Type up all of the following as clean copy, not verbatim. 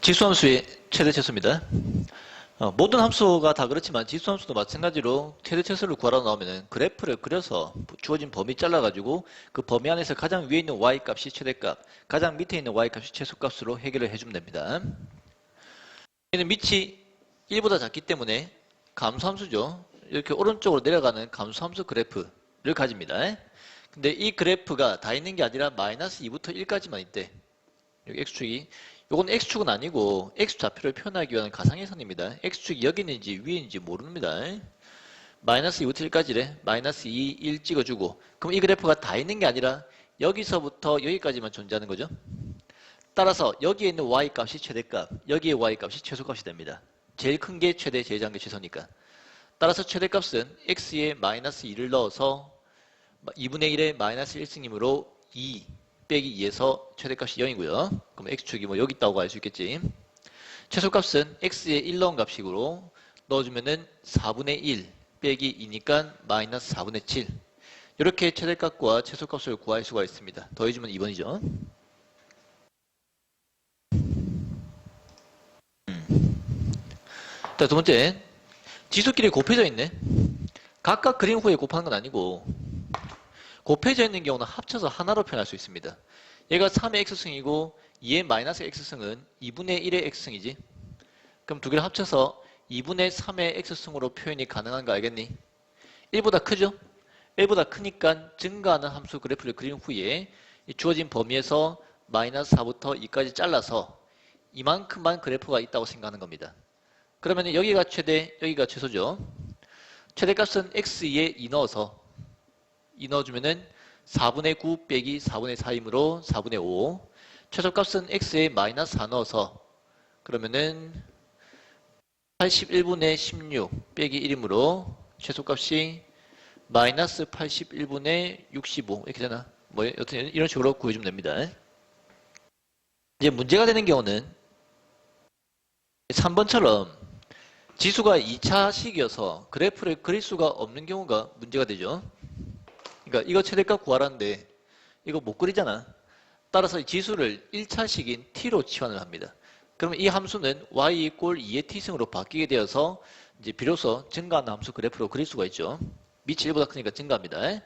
지수함수의 최대 최소입니다. 모든 함수가 다 그렇지만 지수함수도 마찬가지로 최대 최소를 구하라고 나오면은 그래프를 그려서 주어진 범위 잘라가지고 그 범위 안에서 가장 위에 있는 y값이 최대값, 가장 밑에 있는 y값이 최소값으로 해결을 해주면 됩니다. 얘는 밑이 1보다 작기 때문에 감소함수죠. 이렇게 오른쪽으로 내려가는 감소함수 그래프를 가집니다. 근데 이 그래프가 다 있는 게 아니라 마이너스 2부터 1까지만 있대. 여기 x축이. 요건 x축은 아니고 x좌표를 표현하기 위한 가상의 선입니다. x축이 여기 있는지 위에 있는지 모릅니다. 마이너스 2부터 1까지래. 마이너스 2, 1 찍어주고. 그럼 이 그래프가 다 있는 게 아니라 여기서부터 여기까지만 존재하는 거죠. 따라서 여기에 있는 y값이 최대값, 여기에 y값이 최소값이 됩니다. 제일 큰 게 최대, 제일 작은 게 최소니까. 따라서 최대값은 x에 마이너스 2를 넣어서 2분의 1의 마이너스 1승이므로 2 빼기 2에서 최대값이 0이고요. 그럼 x축이 뭐 여기 있다고 알 수 있겠지. 최소값은 x에 1 넣은 값식으로 넣어주면은 4분의 1 빼기 2니까 마이너스 4분의 7. 이렇게 최대값과 최소값을 구할 수가 있습니다. 더해주면 2번이죠. 자, 두 번째. 지수끼리 곱해져 있네. 각각 그림 후에 곱하는 건 아니고 곱해져 있는 경우는 합쳐서 하나로 표현할 수 있습니다. 얘가 3의 x승이고 2의 마이너스 x승은 2분의 1의 x승이지. 그럼 두 개를 합쳐서 2분의 3의 x승으로 표현이 가능한 거 알겠니? 1보다 크죠? 1보다 크니까 증가하는 함수 그래프를 그린 후에 주어진 범위에서 마이너스 4부터 2까지 잘라서 이만큼만 그래프가 있다고 생각하는 겁니다. 그러면 여기가 최대, 여기가 최소죠. 최대값은 x에 2 넣어서 2 넣어주면은 4분의 9 빼기 4분의 4이므로 4분의 5. 최소값은 x에 마이너스 4 넣어서 그러면은 81분의 16 빼기 1이므로 최소값이 마이너스 81분의 65 이렇게 되나? 뭐 여튼 이런 식으로 구해주면 됩니다. 이제 문제가 되는 경우는 3번처럼 지수가 2차식이어서 그래프를 그릴 수가 없는 경우가 문제가 되죠. 그러니까 이거 최대값 구하라는데 이거 못 그리잖아. 따라서 지수를 1차식인 t로 치환을 합니다. 그러면 이 함수는 y 이꼴 2의 t승으로 바뀌게 되어서 이제 비로소 증가하는 함수 그래프로 그릴 수가 있죠. 밑이 1보다 크니까 증가합니다.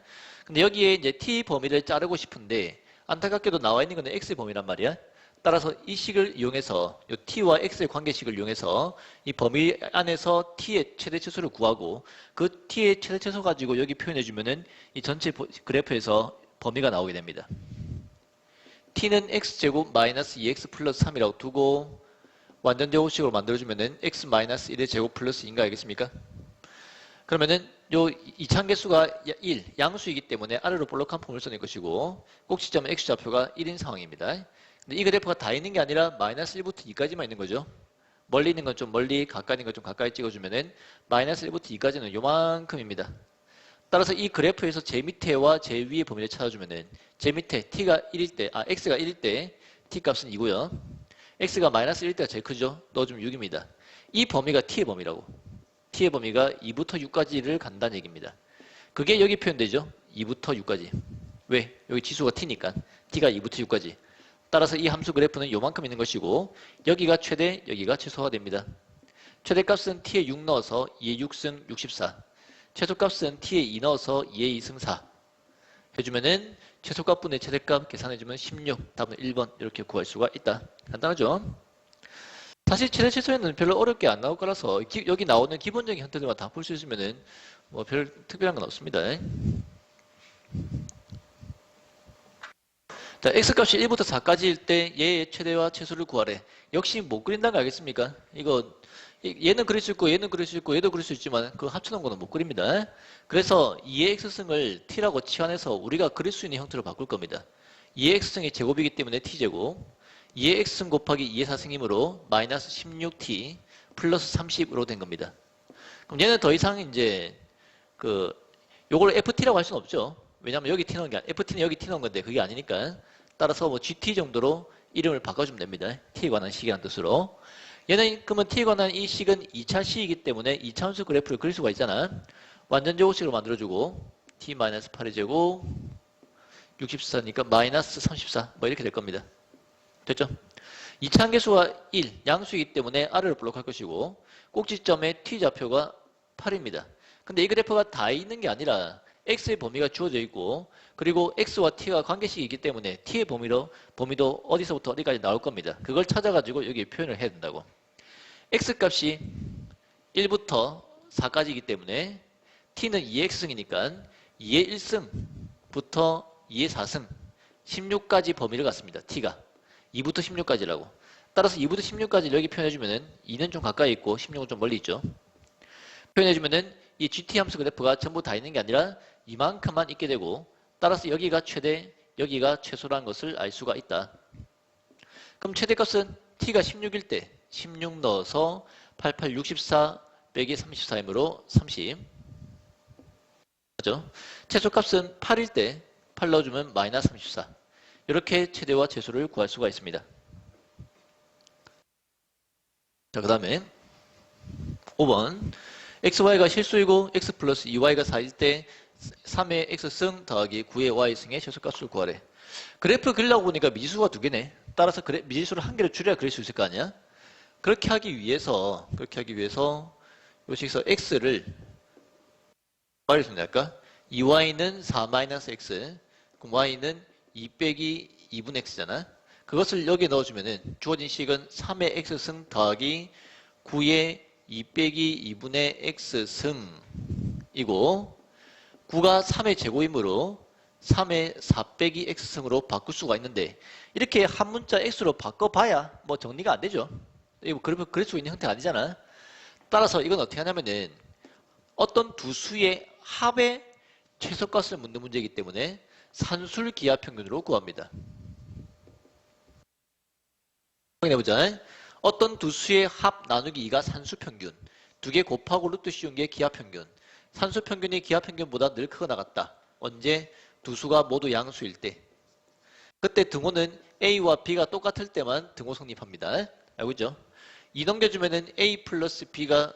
근데 여기에 이제 t 범위를 자르고 싶은데 안타깝게도 나와 있는 건 x 범위란 말이야. 따라서 이 식을 이용해서 이 t와 x의 관계식을 이용해서 이 범위 안에서 t의 최대 최소를 구하고 그 t의 최대 최소 가지고 여기 표현해 주면은 이 전체 그래프에서 범위가 나오게 됩니다. t는 x제곱 마이너스 2x 플러스 3이라고 두고 완전 제곱식으로 만들어주면은 x 마이너스 1의 제곱 플러스 2인가 알겠습니까? 그러면은 요 이차함계수가 1, 양수이기 때문에 아래로 볼록한 폼을 써낼 것이고 꼭지점은 x좌표가 1인 상황입니다. 근데 이 그래프가 다 있는 게 아니라 마이너스 1부터 2까지만 있는 거죠. 멀리 있는 건 좀 멀리, 가까이 있는 건 좀 가까이 찍어주면은 마이너스 1부터 2까지는 요만큼입니다. 따라서 이 그래프에서 제 밑에와 제 위의 범위를 찾아주면은 제 밑에 t가 1일 때, x가 1일 때 t 값은 2고요. x가 마이너스 1일 때가 제일 크죠. 넣어주면 6입니다. 이 범위가 t의 범위라고. t의 범위가 2부터 6까지를 간다는 얘기입니다. 그게 여기 표현되죠. 2부터 6까지. 왜? 여기 지수가 t니까 t가 2부터 6까지. 따라서 이 함수 그래프는 요만큼 있는 것이고 여기가 최대, 여기가 최소가 됩니다. 최대값은 t에 6 넣어서 2의 6승 64. 최소값은 t에 2 넣어서 2의 2승 4. 해주면은 최소값분의 최대값 계산해주면 16. 답은 1번 이렇게 구할 수가 있다. 간단하죠? 사실 최대 최소에는 별로 어렵게 안 나올 거라서 여기 나오는 기본적인 형태들만 다 풀 수 있으면은 뭐 별 특별한 건 없습니다. 자, x값이 1부터 4까지일 때 얘의 최대와 최소를 구하래. 역시 못 그린다는 거 알겠습니까? 이거 얘는 그릴 수 있고 얘는 그릴 수 있고 얘도 그릴 수 있지만 그 합쳐놓은 거는 못 그립니다. 그래서 2의 x승을 t라고 치환해서 우리가 그릴 수 있는 형태로 바꿀 겁니다. 2의 x승이 제곱이기 때문에 t제곱 2의 x승 곱하기 2의 4승이므로 마이너스 16t 플러스 30으로 된 겁니다. 그럼 얘는 더 이상 이제 요걸 ft라고 할 수는 없죠. 왜냐면 여기 t 넣은 게 ft는 여기 t 넣은 건데 그게 아니니까 따라서 뭐 gt 정도로 이름을 바꿔주면 됩니다. t에 관한 식이라는 뜻으로. 얘는 그러면 t에 관한 이 식은 2차 식이기 때문에 2차 함수 그래프를 그릴 수가 있잖아. 완전 제곱식으로 만들어주고 t-8의 제곱 64니까 마이너스 34 뭐 이렇게 될 겁니다. 됐죠? 이차함계수가 1, 양수이기 때문에 R을 블록할 것이고 꼭지점의 T좌표가 8입니다. 근데 이 그래프가 다 있는 게 아니라 X의 범위가 주어져 있고 그리고 X와 T가 관계식이 있기 때문에 T의 범위도 어디서부터 어디까지 나올 겁니다. 그걸 찾아가지고 여기 표현을 해야 된다고. X값이 1부터 4까지이기 때문에 T는 2의 X승이니까 2의 1승부터 2의 4승 16까지 범위를 갖습니다. T가 2부터 16까지라고. 따라서 2부터 16까지를 여기 표현해주면은 2는 좀 가까이 있고 16은 좀 멀리 있죠. 표현해주면은 이 GT 함수 그래프가 전부 다 있는 게 아니라 이만큼만 있게 되고 따라서 여기가 최대, 여기가 최소라는 것을 알 수가 있다. 그럼 최대값은 T가 16일 때 16 넣어서 88, 64 빼기 34이므로 30. 맞죠? 최소값은 8일 때 8 넣어주면 마이너스 34. 이렇게 최대와 최소를 구할 수가 있습니다. 자, 그 다음에 5번 xy가 실수이고 x 플러스 2y가 4일 때 3의 x승 더하기 9의 y승의 최소값을 구하래. 그래프 그리려고 보니까 미지수가 두 개네. 따라서 미지수를 한 개를 줄여야 그릴 수 있을 거 아니야? 그렇게 하기 위해서 여기서 x를 뭐를 생각할까? 2y는 4-x, 그럼 y는 2 빼기 2분의 x잖아. 그것을 여기에 넣어주면은 주어진 식은 3의 x승 더하기 9의 2 빼기 2분의 x승이고 9가 3의 제곱이므로 3의 4 빼기 x승으로 바꿀 수가 있는데 이렇게 한 문자 x로 바꿔봐야 뭐 정리가 안 되죠. 이거 그럴 수 있는 형태가 아니잖아. 따라서 이건 어떻게 하냐면은 어떤 두 수의 합의 최소값을 묻는 문제이기 때문에 산술 기하평균으로 구합니다. 확인해보자. 어떤 두 수의 합 나누기 2가 산수평균, 두 개 곱하고 루트 씌운 게 기하평균. 산수평균이 기하평균보다 늘 크거나 같다. 언제? 두 수가 모두 양수일 때. 그때 등호는 A와 B가 똑같을 때만 등호 성립합니다. 알고 있죠? 2 넘겨주면은 A 플러스 B가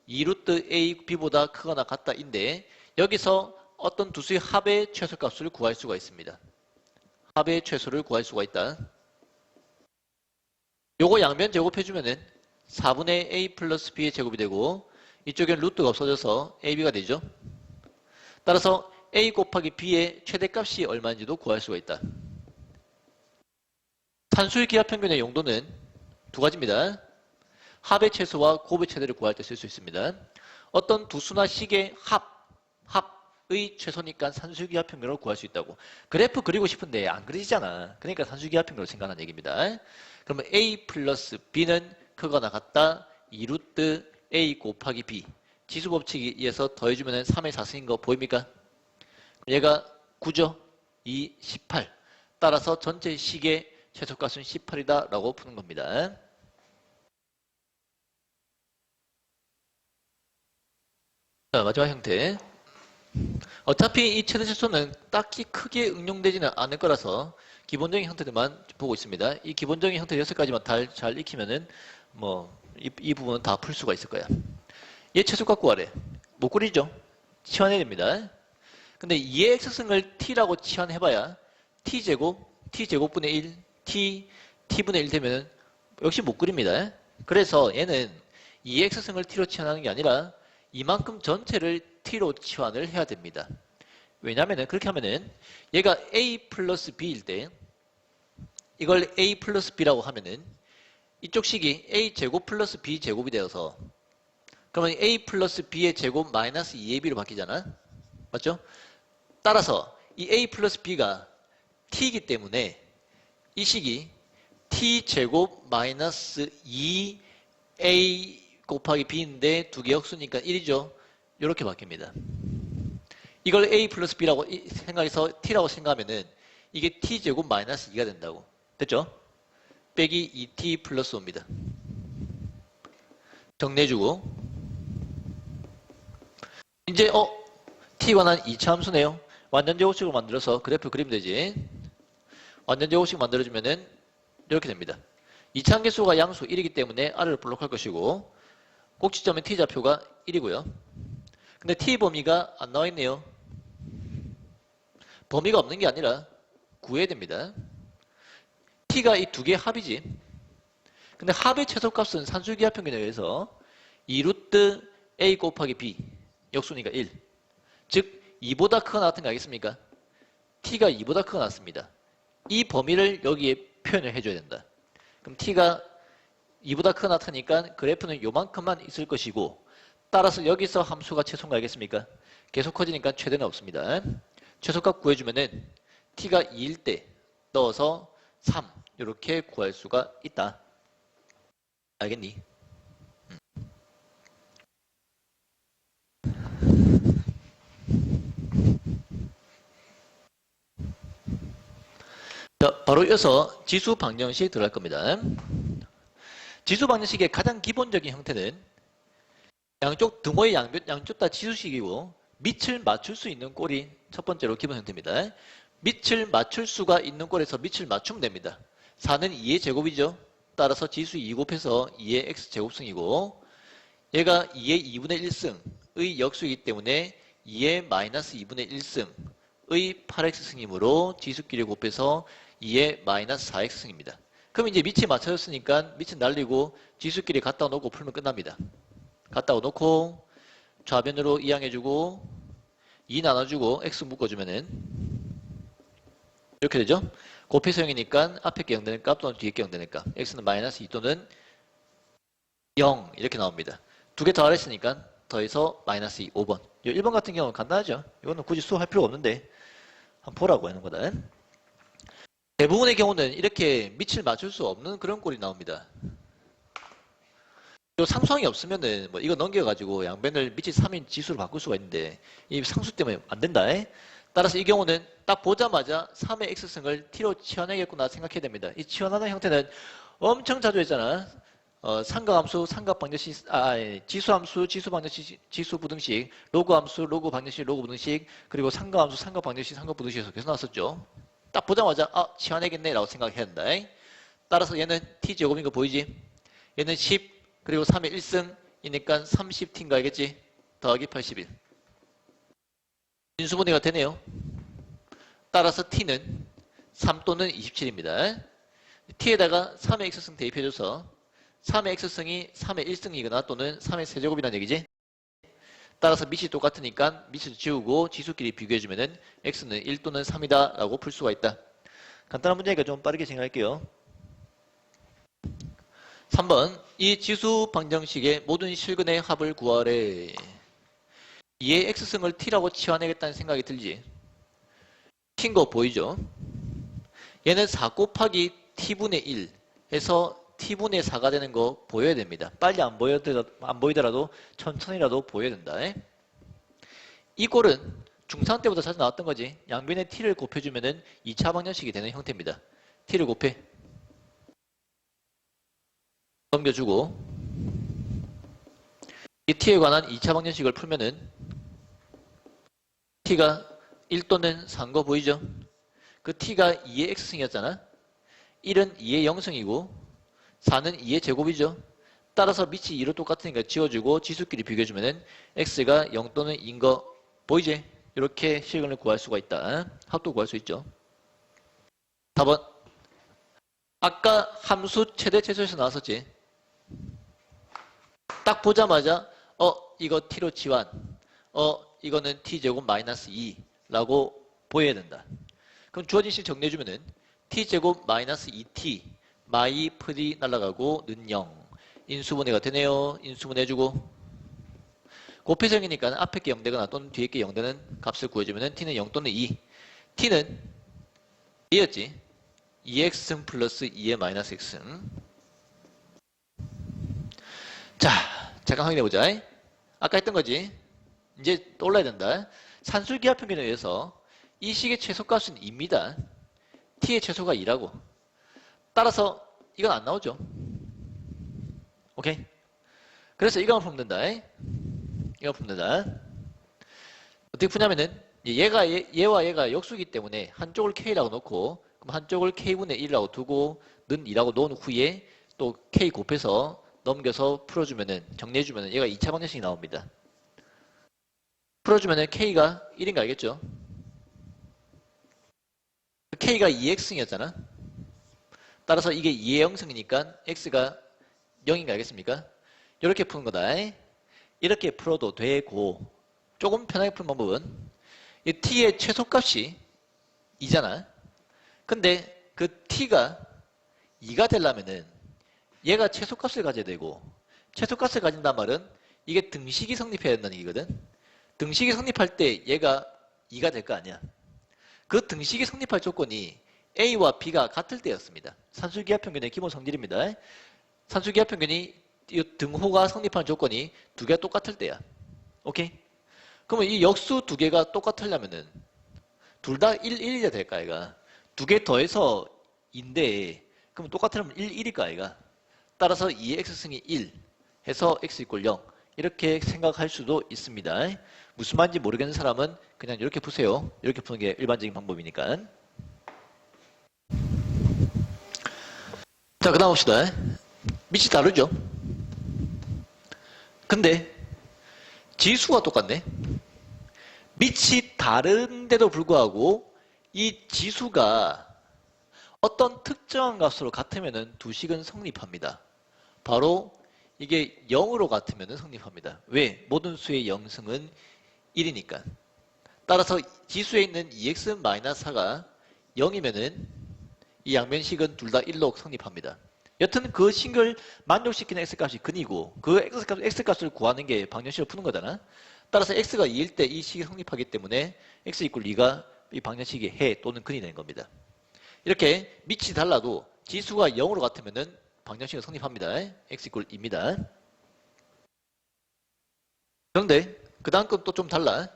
2루트 A, B보다 크거나 같다인데 여기서 어떤 두 수의 합의 최소값을 구할 수가 있습니다. 합의 최소를 구할 수가 있다. 요거 양변 제곱해주면은 4분의 A 플러스 B의 제곱이 되고 이쪽엔 루트가 없어져서 AB가 되죠. 따라서 A 곱하기 B의 최대값이 얼마인지도 구할 수가 있다. 산수의 기하평균의 용도는 두 가지입니다. 합의 최소와 곱의 최대를 구할 때 쓸 수 있습니다. 어떤 두 수나 식의 합의 최소니까 산수의 기하평균으로 구할 수 있다고. 그래프 그리고 싶은데 안 그리잖아. 그러니까 산수의 기하평균으로 생각하는 얘기입니다. 그러면 A 플러스 B는 크거나 같다. 2루트 A 곱하기 B. 지수법칙에 의해서 더해주면 3의 4승인 거 보입니까? 얘가 9죠? 2, 18. 따라서 전체 식의 최소값은 18이다 라고 푸는 겁니다. 자, 마지막 형태. 어차피 이 최대 최소는 딱히 크게 응용되지는 않을 거라서 기본적인 형태들만 보고 있습니다. 이 기본적인 형태 6가지만 잘 익히면은 이 부분은 다 풀 수가 있을 거야. 얘 최소값 구하래. 못 그리죠? 치환해야 됩니다. 근데 얘의 x승을 t라고 치환해봐야 t제곱분의 1, t분의 1 되면 역시 못 그립니다. 그래서 얘는 2x승을 t로 치환하는 게 아니라 이만큼 전체를 t로 치환을 해야 됩니다. 왜냐면은 그렇게 하면은 얘가 a 플러스 b일 때 이걸 a 플러스 b라고 하면은 이쪽 식이 a 제곱 플러스 b 제곱이 되어서 그러면 a 플러스 b의 제곱 마이너스 2ab로 바뀌잖아. 맞죠? 따라서 이 a 플러스 b가 t이기 때문에 이 식이 t 제곱 마이너스 2a 곱하기 b인데 두 개 역수니까 1이죠. 이렇게 바뀝니다. 이걸 a 플러스 b라고 생각해서 t라고 생각하면은 이게 t 제곱 마이너스 2가 된다고. 됐죠? 빼기 2t 플러스 5입니다. 정리해주고 이제 t에 관한 2차 함수네요. 완전제곱식으로 만들어서 그래프 그리면 되지. 완전제곱식 만들어주면은 이렇게 됩니다. 2차 함계수가 양수 1이기 때문에 R을 블록할 것이고 꼭지점의 t좌표가 1이고요. 근데 t 범위가 안 나와 있네요. 범위가 없는 게 아니라 구해야 됩니다. t가 이 두 개의 합이지. 근데 합의 최소값은 산술기하평균에 의해서 2루트 a 곱하기 b 역순위가 1. 즉 2보다 크거나 같은 거 알겠습니까? t가 2보다 크거나 같습니다. 이 범위를 여기에 표현을 해줘야 된다. 그럼 t가 2보다 크거나 같으니까 그래프는 요만큼만 있을 것이고 따라서 여기서 함수가 최소인 거 알겠습니까? 계속 커지니까 최대는 없습니다. 최소값 구해주면은 t가 2일 때 넣어서 3 이렇게 구할 수가 있다. 알겠니? 자, 바로 이어서 지수 방정식 들어갈 겁니다. 지수 방정식의 가장 기본적인 형태는 양쪽 등호의 양쪽 다 지수식이고 밑을 맞출 수 있는 꼴이 첫 번째로 기본 형태입니다. 밑을 맞출 수가 있는 꼴에서 밑을 맞추면 됩니다. 4는 2의 제곱이죠. 따라서 지수 2 곱해서 2의 x제곱승이고 얘가 2의 2분의 1승의 역수이기 때문에 2의 마이너스 2분의 1승의 8x승이므로 지수끼리 곱해서 2의 마이너스 4x승입니다. 그럼 이제 밑이 맞춰졌으니까 밑은 날리고 지수끼리 갖다 놓고 풀면 끝납니다. 갖다 놓고 좌변으로 이항해주고 2 나눠주고 x 묶어주면은 이렇게 되죠. 곱해서형이니까 앞에 게 0 되는 값 또는 뒤에 게 0 되는 값. x는 마이너스 2 또는 0 이렇게 나옵니다. 두 개 더하랬으니까 더해서 마이너스 2, 5번. 1번 같은 경우는 간단하죠. 이거는 굳이 수업할 필요가 없는데 한번 보라고 하는 거다. 대부분의 경우는 이렇게 밑을 맞출 수 없는 그런 꼴이 나옵니다. 또 상수항이 없으면은 뭐 이거 넘겨가지고 양변을 밑이 3인 지수로 바꿀 수가 있는데 이 상수 때문에 안 된다. 따라서 이 경우는 딱 보자마자 3의 x승을 t로 치환하겠구나 생각해야 됩니다. 이 치환하는 형태는 엄청 자주 했잖아. 삼각함수, 삼각방정식, 지수함수, 지수방정식, 지수부등식, 로그함수, 로그방정식, 로그부등식, 그리고 삼각함수, 삼각방정식, 삼각부등식에서 계속 나왔었죠. 딱 보자마자 치환하겠네 라고 생각해야 된다. 따라서 얘는 t제곱인 거 보이지? 얘는 10 그리고 3의 1승이니까 30t인가 알겠지? 더하기 81. 인수분해가 되네요. 따라서 t는 3 또는 27입니다. t에다가 3의 x승 대입해줘서 3의 x승이 3의 1승이거나 또는 3의 세제곱이라는 얘기지. 따라서 밑이 똑같으니까 밑을 지우고 지수끼리 비교해주면은 x는 1 또는 3이다 라고 풀 수가 있다. 간단한 문제니까 좀 빠르게 진행할게요. 3번 이 지수 방정식의 모든 실근의 합을 구하래. 2의 x승을 t라고 치환하겠다는 생각이 들지. t인 거 보이죠? 얘는 4 곱하기 t분의 1 해서 t분의 4가 되는 거 보여야 됩니다. 빨리 안 보이더라도 천천히라도 보여야 된다. 이 꼴은 중3 때보다 자주 나왔던 거지. 양변에 t를 곱해주면은 2차 방정식이 되는 형태입니다. t를 곱해. 넘겨주고 이 t에 관한 2차 방정식을 풀면은 t가 1 또는 3인 거 보이죠? 그 t가 2의 x승이었잖아. 1은 2의 0승이고 4는 2의 제곱이죠. 따라서 밑이 2로 똑같으니까 지워주고 지수끼리 비교해주면은 x가 0 또는 2인 거 보이지? 이렇게 실근을 구할 수가 있다. 합도 구할 수 있죠. 4번 아까 함수 최대 최소에서 나왔었지. 딱 보자마자 이거 t로 치환 이거는 t제곱 마이너스 2라고 보여야 된다. 그럼 주어진 식 정리해주면은 t제곱 마이너스 2t 마이 풀이 날아가고 는 0 인수분해가 되네요. 인수분해해주고 곱해성이니까 앞에 게 0 되거나 또는 뒤에 게 0 되는 값을 구해주면은 t는 0 또는 2 t는 2였지. 2x승 플러스 2의 마이너스 x승. 자, 잠깐 확인해보자. 아까 했던 거지. 이제 떠올라야 된다. 산술기하평균에 의해서 이 식의 최소값은 2입니다. t의 최소가 2라고. 따라서 이건 안 나오죠. 오케이? 그래서 이거만 풀면 된다. 이거 풀면 된다. 어떻게 푸냐면은 얘와 얘가 역수이기 때문에 한쪽을 k라고 놓고 그럼 한쪽을 k분의 1이라고 두고 는 2라고 놓은 후에 또 k 곱해서 넘겨서 풀어주면은 정리해주면은 얘가 2차 방정식이 나옵니다. 풀어주면은 k가 1인 거 알겠죠? k가 2x승이었잖아. 따라서 이게 2의 0승이니까 x가 0인가 알겠습니까? 이렇게 푸는 거다. 이렇게 풀어도 되고 조금 편하게 푸는 방법은 이 t의 최소값이 2잖아. 근데 그 t가 2가 되려면은 얘가 최소값을 가져야 되고 최소값을 가진단 말은 이게 등식이 성립해야 된다는 얘기거든. 등식이 성립할 때 얘가 2가 될 거 아니야. 그 등식이 성립할 조건이 A와 B가 같을 때였습니다. 산술기하평균의 기본 성질입니다. 산술기하평균이 이 등호가 성립하는 조건이 두 개가 똑같을 때야. 오케이? 그러면 이 역수 두 개가 똑같으려면은 둘 다 1, 1이야 될까 아이가? 두 개 더해서 2인데 그럼 똑같으면 1, 1일까 아이가? 따라서 2의 x승이 1 해서 x 이꼴 0 이렇게 생각할 수도 있습니다. 무슨 말인지 모르겠는 사람은 그냥 이렇게 푸세요. 이렇게 푸는 게 일반적인 방법이니까. 자, 그 다음 봅시다. 밑이 다르죠? 근데 지수가 똑같네. 밑이 다른데도 불구하고 이 지수가 어떤 특정한 값으로 같으면 두 식은 성립합니다. 바로 이게 0으로 같으면 성립합니다. 왜? 모든 수의 0승은 1이니까. 따라서 지수에 있는 2x-4가 0이면은 이 양변식은 둘 다 1로 성립합니다. 여튼 그 식을 만족시키는 x값이 근이고 그 x값을 구하는 게 방정식을 푸는 거잖아. 따라서 x가 2일 때 이 식이 성립하기 때문에 x 이꼴 2가 이 방정식의 해 또는 근이 되는 겁니다. 이렇게 밑이 달라도 지수가 0으로 같으면은 방정식은 성립합니다. x 이꼴 2입니다. 그런데 그 다음 건 또 좀 달라.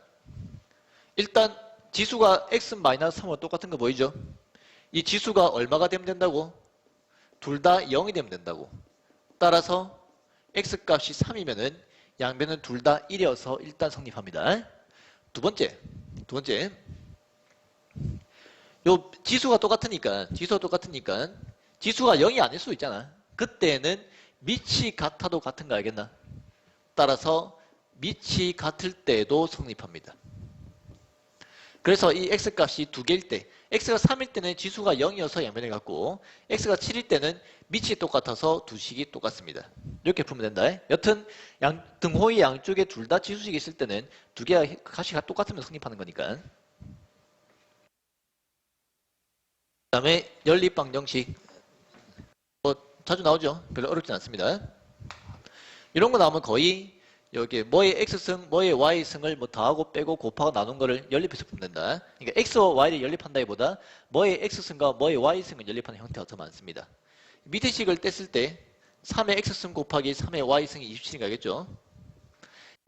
일단 지수가 x-3으로 똑같은 거 보이죠? 이 지수가 얼마가 되면 된다고? 둘 다 0이 되면 된다고. 따라서 x값이 3이면은 양변은 둘 다 1이어서 일단 성립합니다. 두 번째. 요 지수가 똑같으니까 지수가 0이 아닐 수 있잖아. 그때는 밑이 같아도 같은 거 알겠나? 따라서 밑이 같을 때도 성립합니다. 그래서 이 x값이 두 개일 때 x가 3일 때는 지수가 0이어서 양변을 갖고 x가 7일 때는 밑이 똑같아서 두 식이 똑같습니다. 이렇게 풀면 된다. 여튼 등호의 양쪽에 둘 다 지수식이 있을 때는 두 개가 값이 똑같으면 성립하는 거니까. 그 다음에 연립방정식 자주 나오죠. 별로 어렵진 않습니다. 이런 거 나오면 거의 여기 뭐의 x승, 뭐의 y승을 뭐 더하고 빼고 곱하고 나눈 거를 연립해서 풀면 된다. 그러니까 x와 y를 연립한다기보다 뭐의 x승과 뭐의 y승을 연립하는 형태가 더 많습니다. 밑에 식을 뗐을 때 3의 x승 곱하기 3의 y승이 27인가 겠죠.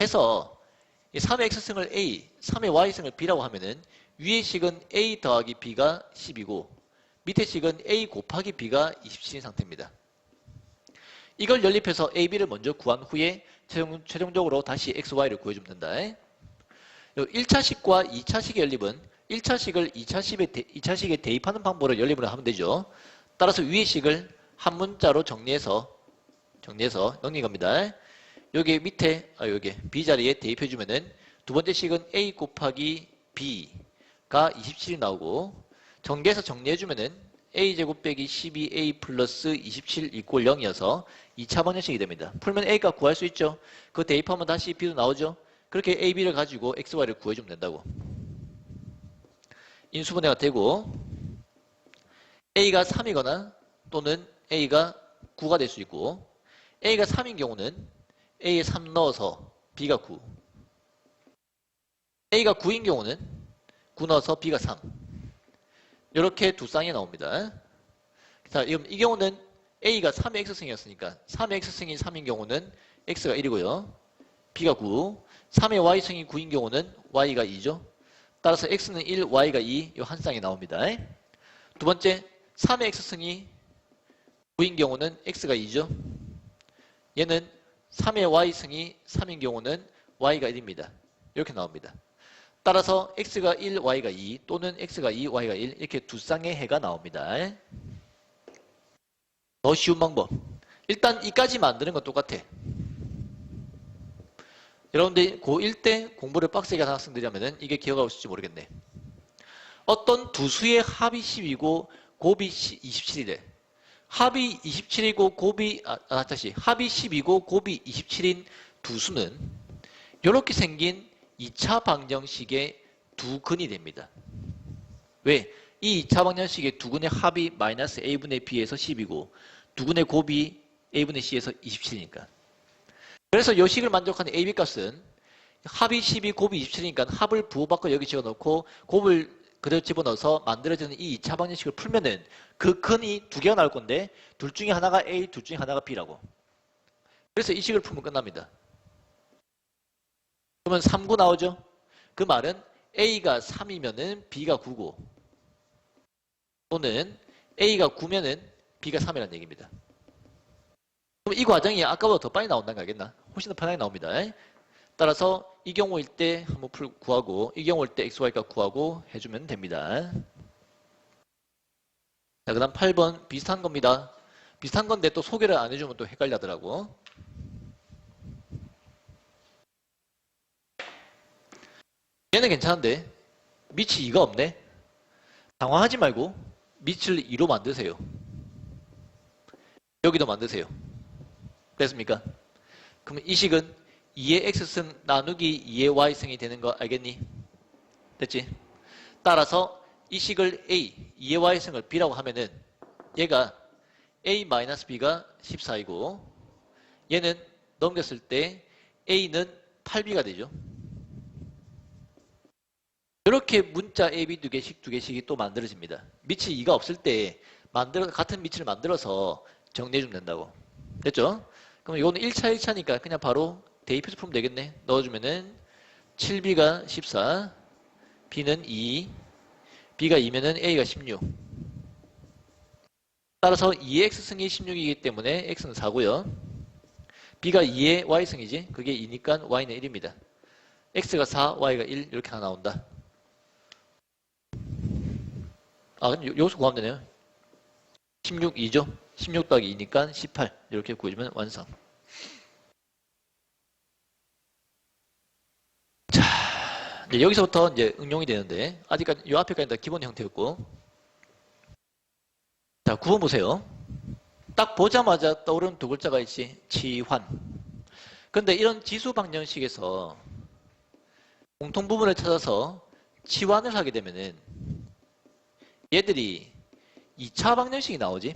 해서 3의 x승을 a, 3의 y승을 b라고 하면은 위의 식은 a 더하기 b가 10이고 밑에 식은 a 곱하기 b가 27인 상태입니다. 이걸 연립해서 a, b를 먼저 구한 후에 최종적으로 다시 x, y를 구해주면 된다. 1차식과 2차식의 연립은 1차식을 2차식에 대입하는 방법으로 연립을 하면 되죠. 따라서 위의 식을 한 문자로 정리해서 넘긴 겁니다. 여기 밑에 여기 b 자리에 대입해주면은 두 번째 식은 a 곱하기 b가 27이 나오고 전개해서 정리해주면은 a제곱 빼기 12a 플러스 27 이꼴 0이어서 2차 방정식이 됩니다. 풀면 a가 구할 수 있죠. 그거 대입하면 다시 b도 나오죠. 그렇게 a, b를 가지고 x, y를 구해주면 된다고. 인수분해가 되고 a가 3이거나 또는 a가 9가 될 수 있고 a가 3인 경우는 a에 3 넣어서 b가 9 a가 9인 경우는 9 넣어서 b가 3 이렇게 두 쌍이 나옵니다. 자, 이 경우는 a가 3의 x승이었으니까 3의 x승이 3인 경우는 x가 1이고요. b가 9 3의 y승이 9인 경우는 y가 2죠. 따라서 x는 1, y가 2 이 한 쌍이 나옵니다. 두 번째 3의 x승이 9인 경우는 x가 2죠. 얘는 3의 y승이 3인 경우는 y가 1입니다. 이렇게 나옵니다. 따라서 x가 1, y가 2 또는 x가 2, y가 1 이렇게 두 쌍의 해가 나옵니다. 더 쉬운 방법. 일단 이까지 만드는 건 똑같아. 여러분들 고1 때 공부를 빡세게 하는 학생들이 하면은 이게 기억하고 있을지 모르겠네. 어떤 두 수의 합이 10이고 곱이 27이래. 합이 27이고 다시 합이 10이고 곱이 27인 두 수는 이렇게 생긴 2차 방정식의 두 근이 됩니다. 왜? 이 2차 방정식의 두 근의 합이 마이너스 a분의 b에서 10이고 두 근의 곱이 a분의 c에서 27이니까. 그래서 이 식을 만족하는 ab 값은 합이 12, 곱이 27이니까 합을 부호바꿔 여기 집어넣고 곱을 그대로 집어넣어서 만들어지는 이 2차 방정식을 풀면은 그 근이 두 개가 나올 건데 둘 중에 하나가 A, 둘 중에 하나가 B라고. 그래서 이 식을 풀면 끝납니다. 그러면 3구 나오죠? 그 말은 A가 3이면은 B가 9고 또는 A가 9면은 B가 3이라는 얘기입니다. 그럼 이 과정이 아까보다 더 빨리 나온다는 거 알겠나? 훨씬 더 편하게 나옵니다. 따라서 이 경우일 때 한번 구하고 이 경우일 때 XY 값 구하고 해주면 됩니다. 자, 그 다음 8번 비슷한 겁니다. 비슷한 건데 또 소개를 안 해주면 또 헷갈려 하더라고. 얘는 괜찮은데 밑이 2가 없네. 당황하지 말고 밑을 2로 만드세요. 여기도 만드세요. 됐습니까? 그러면 이 식은 2의 x승 나누기 2의 y승이 되는 거 알겠니? 됐지? 따라서 이 식을 a, 2의 y승을 b라고 하면은 얘가 a-b가 14이고 얘는 넘겼을 때 a는 8b가 되죠. 이렇게 문자 AB 두 개씩이 또 만들어집니다. 밑이 2가 없을 때 같은 밑을 만들어서 정리해주면 된다고. 됐죠? 그럼 이거는 1차 니까 그냥 바로 대입해서 풀면 되겠네. 넣어주면은 7B가 14, B는 2, B가 2면은 A가 16. 따라서 2의 X승이 16이기 때문에 X는 4고요. B가 2의 Y승이지. 그게 2니까 Y는 1입니다. X가 4, Y가 1 이렇게 하나 나온다. 그럼 여기서 구하면 되네요. 16, 2죠. 16 더하기 2니까 18 이렇게 구해주면 완성. 자, 이제 여기서부터 이제 응용이 되는데 아직까지 이 앞에까지 다 기본 형태였고, 자 9번 보세요. 딱 보자마자 떠오르는 두 글자가 있지. 치환. 근데 이런 지수 방정식에서 공통 부분을 찾아서 치환을 하게 되면은 얘들이 2차 방정식이 나오지.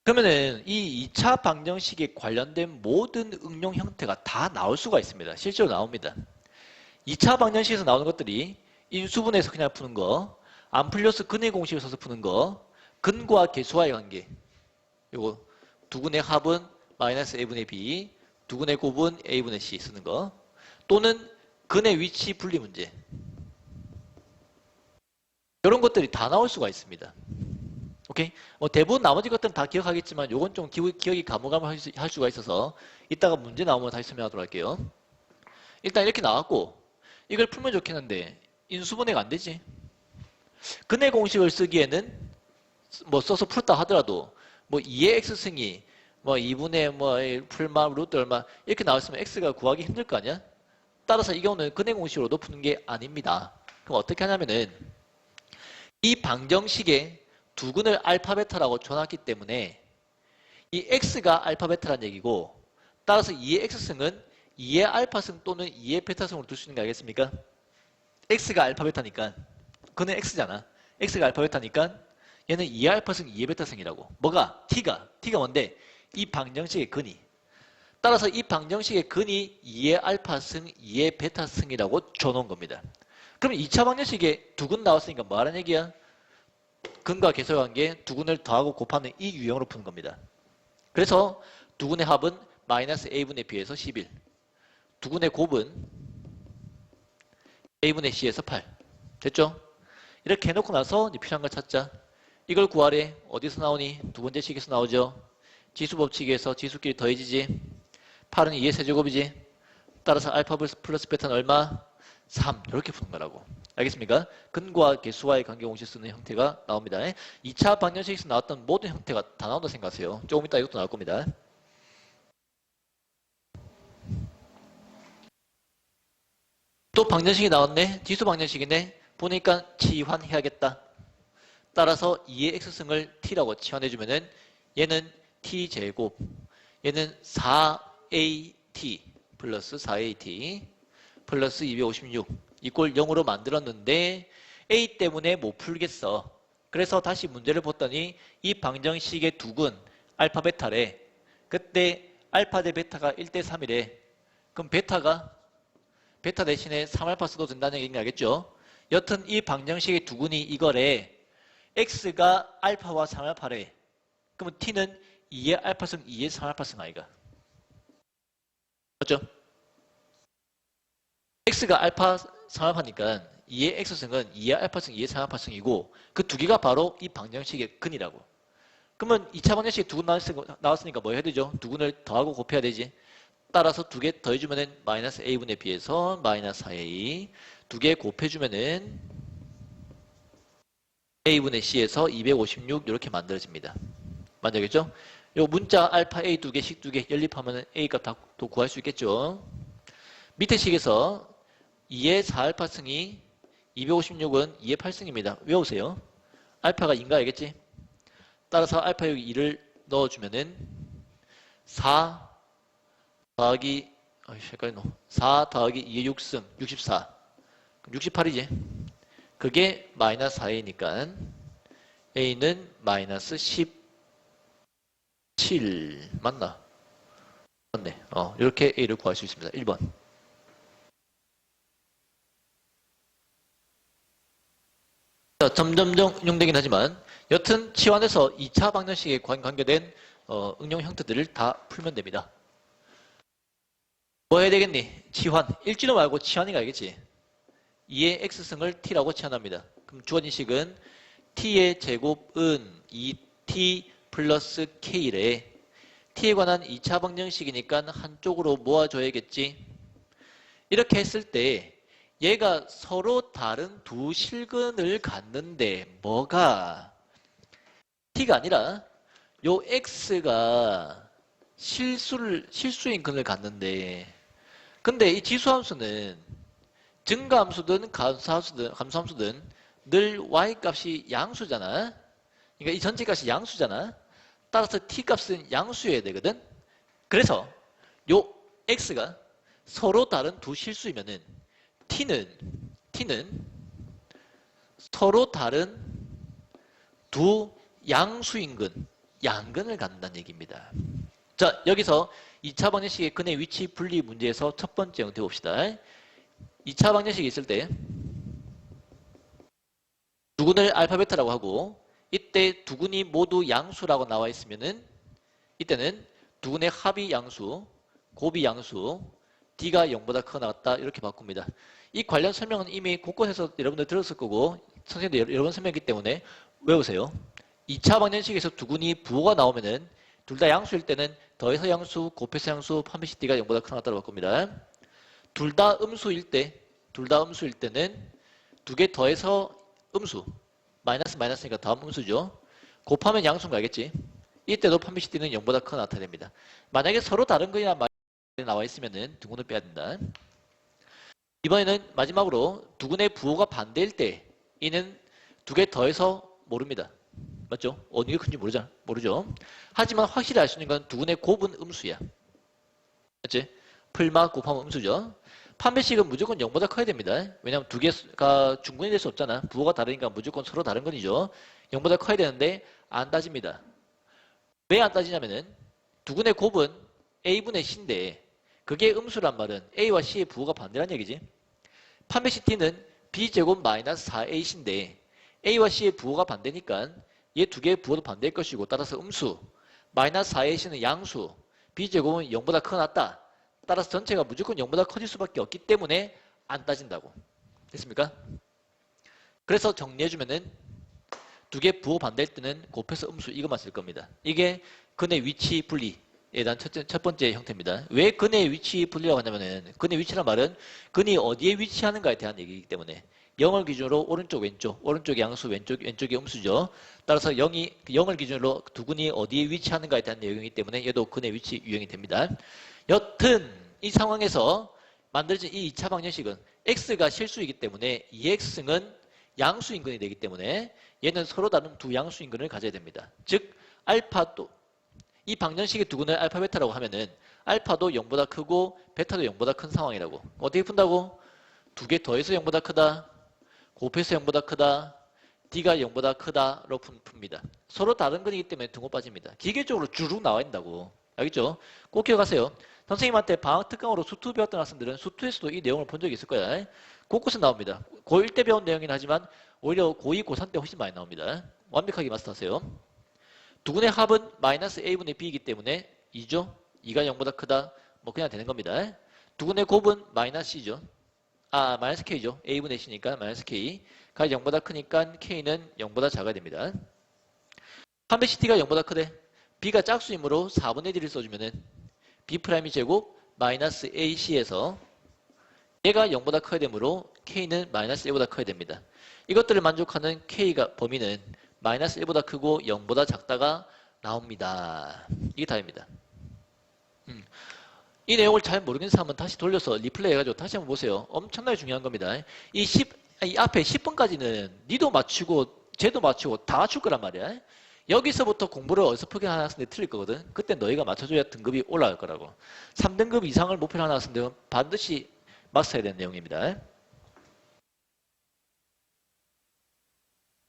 그러면은 이 2차 방정식에 관련된 모든 응용 형태가 다 나올 수가 있습니다. 실제로 나옵니다. 2차 방정식에서 나오는 것들이 인수분해에서 그냥 푸는 거, 안 풀려서 근의 공식을 써서 푸는 거, 근과 계수와의 관계, 요거 두 근의 합은 마이너스 a분의 b, 두 근의 곱은 a분의 c 쓰는 거, 또는 근의 위치 분리 문제, 이런 것들이 다 나올 수가 있습니다. 오케이? 대부분 나머지 것들은 다 기억하겠지만 요건 좀 기억이 가물가물할 수가 있어서 이따가 문제 나오면 다시 설명하도록 할게요. 일단 이렇게 나왔고 이걸 풀면 좋겠는데 인수분해가 안 되지. 근의 공식을 쓰기에는 써서 풀다 하더라도 2의 x승이 2분의 1 풀마 루트 얼마 이렇게 나왔으면 x가 구하기 힘들 거 아니야? 따라서 이 경우는 근의 공식으로도 푸는 게 아닙니다. 그럼 어떻게 하냐면은 이 방정식에 두 근을 알파 베타라고 줘놨기 때문에 이 x가 알파 베타라는 얘기고 따라서 2의 x승은 2의 알파승 또는 2의 베타승으로 둘 수 있는 거 알겠습니까? x가 알파 베타니까 그는 x잖아. x가 알파 베타니까 얘는 2의 알파승 2의 베타승이라고. 뭐가? t가 뭔데? 이 방정식의 근이. 따라서 이 방정식의 근이 2의 알파승 2의 베타승이라고 줘놓은 겁니다. 그럼 2차 방정식에 두 근 나왔으니까 뭐 하라는 얘기야? 근과 계수의 관계 두 근을 더하고 곱하는 이 유형으로 푸는 겁니다. 그래서 두 근의 합은 마이너스 a분의 b에서 11. 두 근의 곱은 a분의 c에서 8. 됐죠? 이렇게 해놓고 나서 이제 필요한 걸 찾자. 이걸 구하래. 어디서 나오니? 두 번째 식에서 나오죠. 지수법칙에서 지수끼리 더해지지. 8은 2의 세제곱이지. 따라서 알파 플러스 베타는 얼마? 3. 이렇게 푸는 거라고. 알겠습니까? 근과 계수와의 관계 공식 쓰는 형태가 나옵니다. 2차 방정식에서 나왔던 모든 형태가 다 나온다 생각하세요. 조금 이따 이것도 나올 겁니다. 또 방정식이 나왔네. 지수 방정식이네. 보니까 치환해야겠다. 따라서 2의 x승을 t라고 치환해주면은 얘는 t제곱, 얘는 4at 플러스 4at 플러스 256 이꼴 0으로 만들었는데 a 때문에 못 풀겠어. 그래서 다시 문제를 봤더니 이 방정식의 두근 알파 베타래. 그때 알파 대 베타가 1대 3이래. 그럼 베타 대신에 3알파 써도 된다는 얘기인 거 알겠죠? 여튼 이 방정식의 두근이 이거래. x가 알파와 3알파래. 그러면 t는 2의 알파승 2의 3알파승 아이가. 맞죠? x가 알파 3알파니까 2의 x승은 2의 알파승 2의 3알파승이고 그 두 개가 바로 이 방정식의 근이라고. 그러면 2차 방정식에 두근 나왔으니까 뭐 해야 되죠? 두근을 더하고 곱해야 되지. 따라서 두 개 더해주면은 마이너스 a분의 b에서 마이너스 4a 두 개 곱해주면은 a분의 c에서 256 이렇게 만들어집니다. 만들겠죠? 요 문자 알파 a 두 개씩 두 개 연립하면 a 값 다 또 구할 수 있겠죠? 밑에 식에서 2의 4알파승이 256은 2의 8승입니다. 외우세요. 알파가 2인가 알겠지? 따라서 알파 여기 2를 넣어주면은 4 더하기 4 더하기 2의 6승 64 68이지. 그게 마이너스 4a니까 a는 마이너스 17 맞나? 맞네. 이렇게 a를 구할 수 있습니다. 1번. 점점점 응용되긴 하지만 여튼 치환해서 2차 방정식에 관계된 응용 형태들을 다 풀면 됩니다. 뭐 해야 되겠니? 치환. 일진호 말고 치환이가 알겠지? 2의 x승을 t라고 치환합니다. 그럼 주어진 식은 t의 제곱은 2t 플러스 k래. t에 관한 2차 방정식이니까 한쪽으로 모아줘야겠지? 이렇게 했을 때 얘가 서로 다른 두 실근을 갖는데 뭐가 t가 아니라 요 x가 실수인 근을 갖는데 근데 이 지수함수는 증가함수든 감소함수든 늘 y값이 양수잖아. 그러니까 이 전체 값이 양수잖아. 따라서 t값은 양수여야 되거든. 그래서 요 x가 서로 다른 두 실수이면은 t는 서로 다른 두 양수인근, 양근을 갖는다는 얘기입니다. 자, 여기서 2차 방정식의 근의 위치 분리 문제에서 첫 번째 형태 봅시다. 2차 방정식이 있을 때 두근을 알파 베타라고 하고 이때 두근이 모두 양수라고 나와 있으면은 이때는 두근의 합이 양수, 곱이 양수, d가 0보다 크거나 같다 이렇게 바꿉니다. 이 관련 설명은 이미 곳곳에서 여러분들 들었을 거고 선생님도 여러 번 설명했기 때문에 외우세요. 2차 방정식에서 두근이 부호가 나오면은 둘 다 양수일 때는 더해서 양수, 곱해서 양수, 반드시 d가 0보다 크거나 같다고 바꿉니다. 둘 다 음수일 때는 두 개 더해서 음수, 마이너스니까 다음 음수죠. 곱하면 양수인 거 알겠지? 이때도 반드시 d는 0보다 크거나 같아야 됩니다. 만약에 서로 다른 거나 나와 있으면은 두근을 빼야 된다. 이번에는 마지막으로 두근의 부호가 반대일 때 이는 두 개 더해서 모릅니다. 맞죠? 어느 게 큰지 모르죠. 하지만 확실히 알 수 있는 건 두근의 곱은 음수야. 맞지? 풀마 곱하면 음수죠. 판별식은 무조건 0보다 커야 됩니다. 왜냐하면 두 개가 중근이 될 수 없잖아. 부호가 다르니까 무조건 서로 다른 건이죠. 0보다 커야 되는데 안 따집니다. 왜 안 따지냐면은 두근의 곱은 a분의 c인데 그게 음수란 말은 a와 c의 부호가 반대란 얘기지. 판별식 t는 b제곱 마이너스 4ac인데 a와 c의 부호가 반대니까 얘 두 개의 부호도 반대일 것이고 따라서 음수 마이너스 4ac는 양수 b제곱은 0보다 크거나 같다. 따라서 전체가 무조건 0보다 커질 수밖에 없기 때문에 안 따진다고. 됐습니까? 그래서 정리해주면은 두 개 부호 반대일 때는 곱해서 음수 이것만 쓸 겁니다. 이게 근의 위치 분리에 대한 첫 번째 형태입니다. 왜 근의 위치 분리라고 하냐면은 근의 위치란 말은 근이 어디에 위치하는가에 대한 얘기이기 때문에 0을 기준으로 오른쪽 왼쪽, 오른쪽이 양수, 왼쪽이 음수죠. 따라서 0을 기준으로 두 근이 어디에 위치하는가에 대한 내용이기 때문에 얘도 근의 위치 유형이 됩니다. 여튼 이 상황에서 만들어진 이 2차 방정식은 x가 실수이기 때문에 2x승은 양수인근이 되기 때문에 얘는 서로 다른 두 양수인근을 가져야 됩니다. 즉 알파도 이 방정식의 두 근을 알파 베타라고 하면은 알파도 0보다 크고 베타도 0보다 큰 상황이라고. 어떻게 푼다고? 두 개 더해서 0보다 크다. 곱해서 0보다 크다. D가 0보다 크다로 풉니다. 서로 다른 근이기 때문에 등호 빠집니다. 기계적으로 주룩 나와 있다고. 알겠죠? 꼭 기억하세요. 선생님한테 방학 특강으로 수투 배웠던 학생들은 수투에서도 이 내용을 본 적이 있을 거야. 곳곳에 나옵니다. 고1 때 배운 내용이긴 하지만 오히려 고2, 고3 때 훨씬 많이 나옵니다. 완벽하게 마스터하세요. 두 근의 합은 마이너스 A분의 B이기 때문에 2죠. 2가 0보다 크다. 뭐 그냥 되는 겁니다. 두 근의 곱은 마이너스 C죠. 마이너스 K죠. A분의 C니까 마이너스 K. 가 0보다 크니까 K는 0보다 작아야 됩니다. 판별식 T가 0보다 크대. B가 짝수이므로 4분의 D를 써주면은 B'이 제곱 마이너스 AC에서 얘가 0보다 커야 되므로 K는 마이너스 1보다 커야 됩니다. 이것들을 만족하는 K가 범위는 마이너스 1보다 크고 0보다 작다가 나옵니다. 이게 다입니다. 이 내용을 잘 모르겠는 사람은 다시 돌려서 리플레이 해가지고 다시 한번 보세요. 엄청나게 중요한 겁니다. 이 앞에 10번까지는 니도 맞추고 쟤도 맞추고 다 맞출 거란 말이야. 여기서부터 공부를 어설프게 하는 학생들이 틀릴 거거든. 그때 너희가 맞춰줘야 등급이 올라갈 거라고. 3등급 이상을 목표로 하는 학생들은 반드시 마스터해야 되는 내용입니다.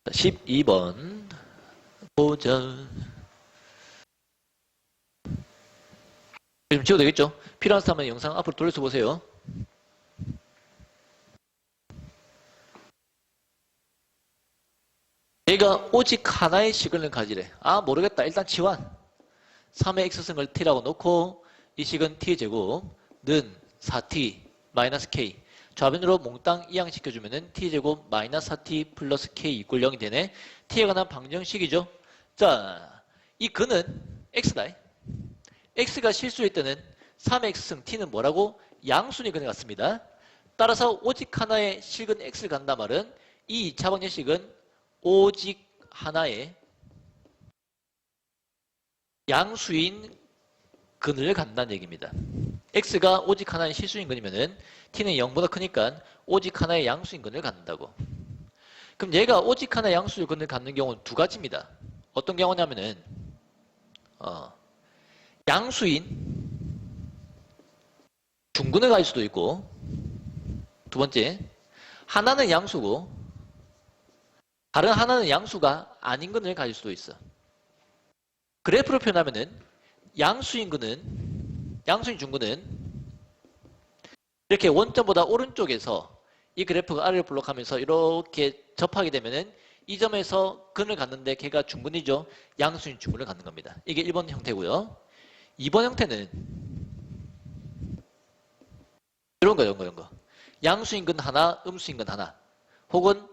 12번 보자. 좀 지워도 되겠죠? 필요한 사람은 영상 앞으로 돌려서 보세요. 얘가 오직 하나의 식을 가지래. 모르겠다. 일단 치환. 3의 x승을 t라고 놓고 이 식은 t제곱는 4t 마이너스 k. 좌변으로 몽땅 이항시켜주면은 t제곱 마이너스 4t 플러스 k 이꼴 0이 되네. t에 관한 방정식이죠. 자, 이 근은 x다. x가 실수일 때는 3x승 t는 뭐라고? 양수니 근에 같습니다. 따라서 오직 하나의 식은 x를 간다 말은 이 2차 방정식은 오직 하나의 양수인 근을 간다는 얘기입니다. x가 오직 하나의 실수인 근이면은 t는 0보다 크니까 오직 하나의 양수인 근을 갖는다고. 그럼 얘가 오직 하나의 양수인 근을 갖는 경우는 두 가지입니다. 어떤 경우냐면은 양수인 중근을 가질 수도 있고, 두 번째 하나는 양수고 다른 하나는 양수가 아닌 근을 가질 수도 있어. 그래프로 표현하면은 양수인 중근은 이렇게 원점보다 오른쪽에서 이 그래프가 아래를 볼록하면서 이렇게 접하게 되면은 이 점에서 근을 갖는데 걔가 중근이죠. 양수인 중근을 갖는 겁니다. 이게 1번 형태고요. 2번 형태는 이런 거. 양수인 근 하나, 음수인 근 하나. 혹은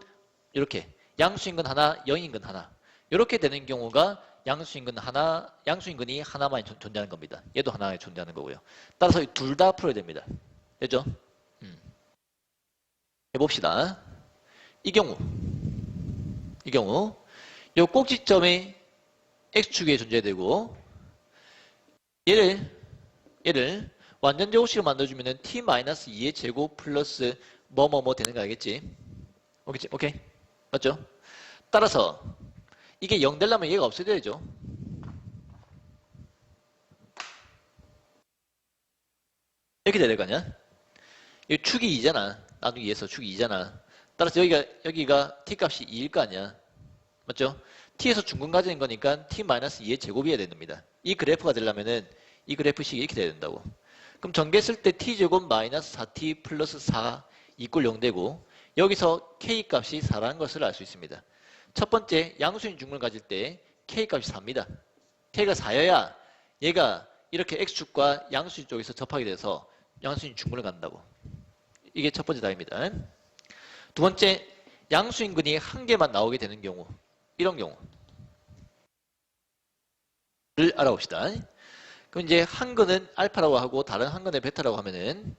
이렇게 양수인 근 하나, 영인 근 하나. 이렇게 되는 경우가 양수인 근이 하나만 존재하는 겁니다. 얘도 하나에 존재하는 거고요. 따라서 둘 다 풀어야 됩니다. 됐죠? 해봅시다. 이 경우 이 꼭지점이 x축에 존재되고 얘를 완전 제곱식을 만들어주면 t-2의 제곱 플러스 뭐뭐뭐 되는 거 알겠지? 오케이? 맞죠? 따라서 이게 0 되려면 얘가 없어야 되죠. 이렇게 돼야 될 거 아니야? 이 축이 2잖아. 나누기 2에서 축이 2잖아. 따라서 여기가 t값이 2일 거 아니야. 맞죠? t에서 중근 가지는 거니까 t-2의 제곱이어야 됩니다. 이 그래프가 되려면은 이 그래프식이 이렇게 돼야 된다고. 그럼 전개했을 때 t제곱 마이너스 4t 플러스 4 이꼴 0 되고 여기서 k값이 4라는 것을 알 수 있습니다. 첫 번째 양수인 중근을 가질 때 k값이 4입니다. k가 4여야 얘가 이렇게 x축과 양수인 쪽에서 접하게 돼서 양수인 중근을 갖는다고. 이게 첫 번째 답입니다. 두 번째 양수인 근이 한 개만 나오게 되는 경우 이런 경우를 알아봅시다. 그럼 이제 한 근은 알파라고 하고 다른 한 근은 베타라고 하면은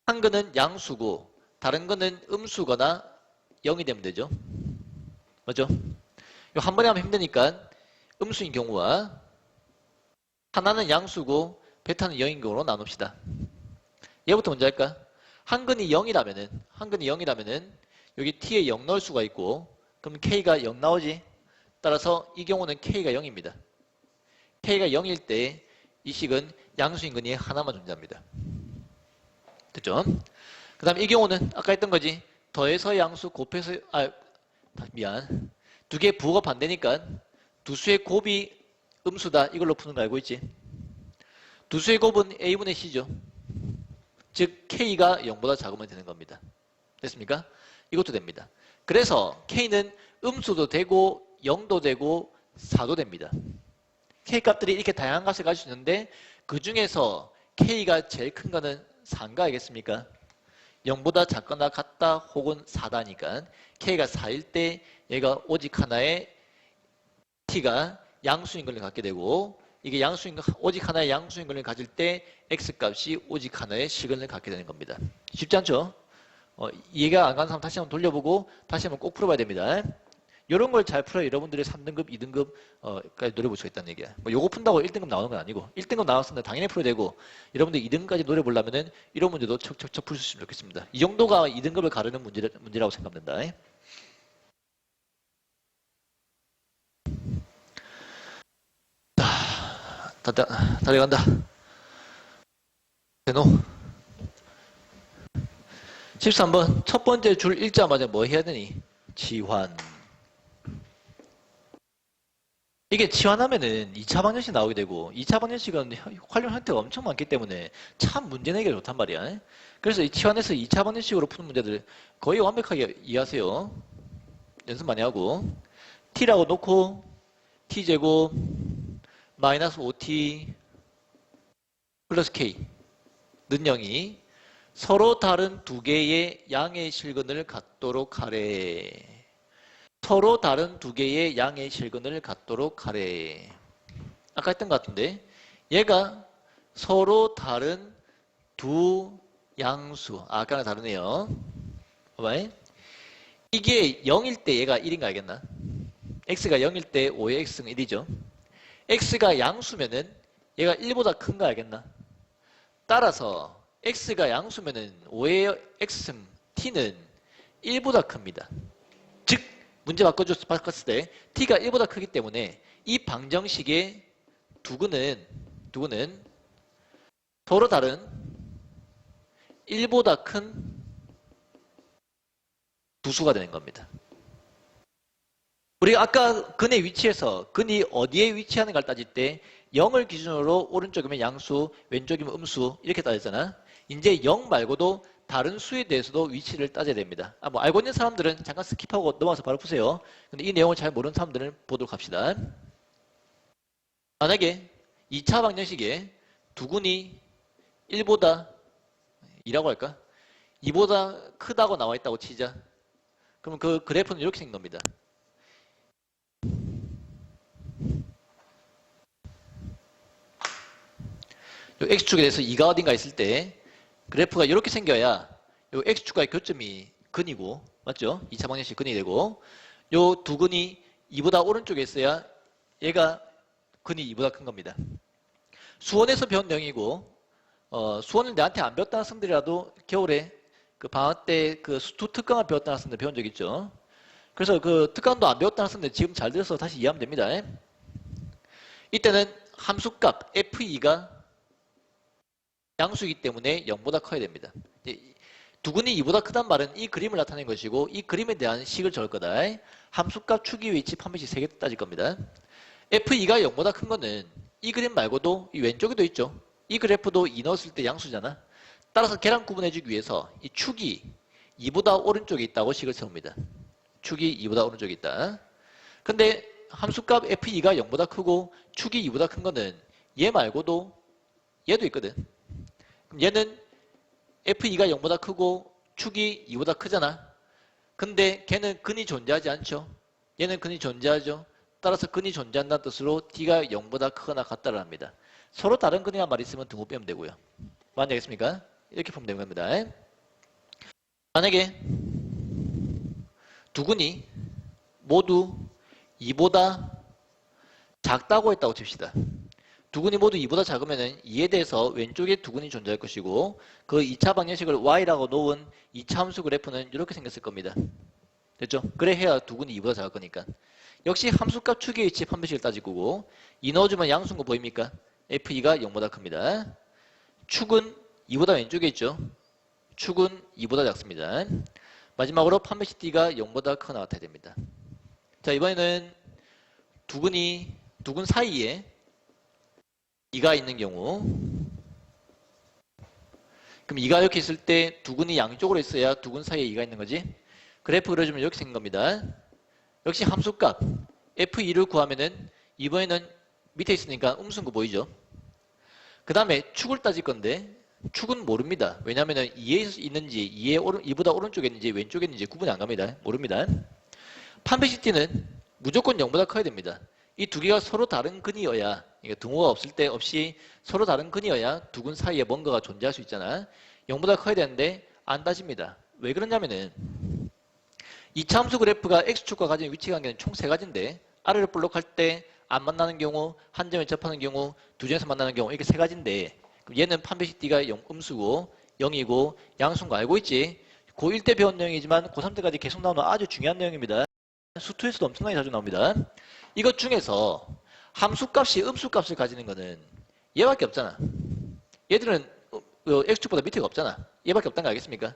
한 근은 양수고 다른 근은 음수거나 0이 되면 되죠. 맞죠? 한 번에 하면 힘드니까 음수인 경우와 하나는 양수고 베타는 0인 경우로 나눕시다. 얘부터 먼저 할까? 한 근이 0이라면은 여기 t에 0 넣을 수가 있고 그럼 k가 0 나오지? 따라서 이 경우는 k가 0입니다. k가 0일 때 이 식은 양수인근이 하나만 존재합니다. 됐죠? 그 다음 이 경우는 아까 했던 거지. 더해서 양수 곱해서 미안. 두 개의 부호가 반대니까 두 수의 곱이 음수다. 이걸로 푸는 거 알고 있지? 두 수의 곱은 a분의 c죠. 즉 k가 0보다 작으면 되는 겁니다. 됐습니까? 이것도 됩니다. 그래서 k는 음수도 되고 0도 되고 4도 됩니다. k 값들이 이렇게 다양한 값을 가질 수 있는데 그 중에서 k가 제일 큰 거는 4인가 알겠습니까? 0보다 작거나 같다 혹은 4다니까 k가 4일 때 얘가 오직 하나의 t가 양수인근을 갖게 되고 이게 오직 하나의 양수인근을 가질 때 x값이 오직 하나의 시근을 갖게 되는 겁니다. 쉽지 않죠? 이해가 안 가는 사람 다시 한번 돌려보고 다시 한번 꼭 풀어봐야 됩니다. 이런 걸 잘 풀어야 여러분들이 3등급, 2등급까지 노려볼 수가 있다는 얘기야. 뭐 요거 푼다고 1등급 나오는 건 아니고 1등급 나왔으면 당연히 풀어야 되고 여러분들 2등급까지 노려보려면은 이런 문제도 척척척 풀 수 있으면 좋겠습니다. 이 정도가 2등급을 가르는 문제라고 생각합니다. 다 돼간다. 대노. 13번 첫 번째 줄 읽자마자 뭐 해야 되니? 치환. 이게 치환하면은 2차 방정식 나오게 되고 2차 방정식은 활용 형태가 엄청 많기 때문에 참 문제 내기가 좋단 말이야. 그래서 이 치환해서 2차 방정식으로 푸는 문제들 거의 완벽하게 이해하세요. 연습 많이 하고 t라고 놓고 t제곱 마이너스 5t 플러스 k 는 0이 서로 다른 두 개의 양의 실근을 갖도록 하래. 서로 다른 두 개의 양의 실근을 갖도록 하래. 아까 했던 것 같은데 얘가 서로 다른 두 양수. 아까랑 다르네요. 봐봐. 이게 0일 때 얘가 1인가 알겠나? x가 0일 때 5의 x는 1이죠. x가 양수면은 얘가 1보다 큰 거 알겠나? 따라서 x가 양수면은 5의 x승 t는 1보다 큽니다. 즉 문제 바꿨을 때 t가 1보다 크기 때문에 이 방정식의 두근은 서로 다른 1보다 큰 두 수가 되는 겁니다. 우리가 아까 근의 위치에서 근이 어디에 위치하는가를 따질 때 0을 기준으로 오른쪽이면 양수, 왼쪽이면 음수 이렇게 따졌잖아. 이제 0 말고도 다른 수에 대해서도 위치를 따져야 됩니다. 뭐 알고 있는 사람들은 잠깐 스킵하고 넘어가서 바로 푸세요. 근데 이 내용을 잘 모르는 사람들은 보도록 합시다. 만약에 2차 방정식에 두근이 1보다 2라고 할까? 2보다 크다고 나와 있다고 치자. 그러면 그 그래프는 이렇게 생긴 겁니다. 요 x축에 대해서 2가 어딘가 있을 때 그래프가 이렇게 생겨야 요 x축과의 교점이 근이고 맞죠? 2차 방정식 근이 되고 요 두 근이 2보다 오른쪽에 있어야 얘가 근이 2보다 큰 겁니다. 수원에서 배운 내용이고 수원을 내한테 안 배웠다는 학생들이라도 겨울에 그 방학 때 그 수투 특강을 배웠다는 학생들 배운 적 있죠. 그래서 그 특강도 안 배웠다는 학생들 지금 잘 들어서 다시 이해하면 됩니다. 이때는 함수값 f2가 양수이기 때문에 0보다 커야 됩니다. 두근이 2보다 크단 말은 이 그림을 나타낸 것이고 이 그림에 대한 식을 적을 거다. 함수값 추기 위치 판별식 3개 따질 겁니다. f2가 0보다 큰 거는 이 그림 말고도 이 왼쪽에도 있죠. 이 그래프도 2 넣었을 때 양수잖아. 따라서 계량 구분해주기 위해서 이 축이 2보다 오른쪽에 있다고 식을 세웁니다. 축이 2보다 오른쪽에 있다. 근데 함수값 f2가 0보다 크고 축이 2보다 큰 거는 얘 말고도 얘도 있거든. 그럼 얘는 f2가 0보다 크고 축이 2보다 크잖아. 근데 걔는 근이 존재하지 않죠. 얘는 근이 존재하죠. 따라서 근이 존재한다는 뜻으로 t가 0보다 크거나 같다를 합니다. 서로 다른 근이란 말이 있으면 등호 빼면 되고요. 맞냐 겠습니까? 이렇게 보면 되는 겁니다. 만약에 두 근이 모두 2보다 작다고 했다고 칩시다. 두근이 모두 2보다 작으면은 2에 대해서 왼쪽에 두근이 존재할 것이고 그 2차 방정식을 y라고 놓은 2차 함수 그래프는 이렇게 생겼을 겁니다. 됐죠? 그래 해야 두근이 2보다 작을 거니까. 역시 함수값 축의 위치 판별식을 따질 거고 2 넣어주면 양수인 거 보입니까? f2가 0보다 큽니다. 축은 2보다 왼쪽에 있죠? 축은 2보다 작습니다. 마지막으로 판별식 d가 0보다 크거나 같아야 됩니다. 자, 이번에는 두근 사이에 2가 있는 경우, 그럼 2가 이렇게 있을 때 두근이 양쪽으로 있어야 두근 사이에 2가 있는 거지. 그래프 그려주면 이렇게 생긴 겁니다. 역시 함수값 f2를 구하면은 이번에는 밑에 있으니까 음수인 거 보이죠? 그 다음에 축을 따질 건데 축은 모릅니다. 왜냐하면 2에 있는지 2보다 오른쪽에 있는지 왼쪽에 있는지 구분이 안 갑니다. 모릅니다. 판별식 d는 무조건 0보다 커야 됩니다. 이 두 개가 서로 다른 근이어야, 그러니까 등호가 없을 때 없이 서로 다른 근이어야 두근 사이에 뭔가가 존재할 수 있잖아. 0보다 커야 되는데 안 따집니다. 왜 그러냐면은 이차 함수 그래프가 x축과 가진 위치 관계는 총 3가지인데 아래를 볼록할 때 안 만나는 경우, 한 점에 접하는 경우, 두 점에서 만나는 경우 이렇게 3가지인데 그럼 얘는 판별식 d가 음수고 0이고 양수인 거 알고 있지? 고1 때 배운 내용이지만 고3 때까지 계속 나오는 아주 중요한 내용입니다. 수투에서도 엄청나게 자주 나옵니다. 이것 중에서 함수값이 음수값을 가지는 거는 얘밖에 없잖아. 얘들은 x축보다 밑에가 없잖아. 얘밖에 없다는 거 알겠습니까?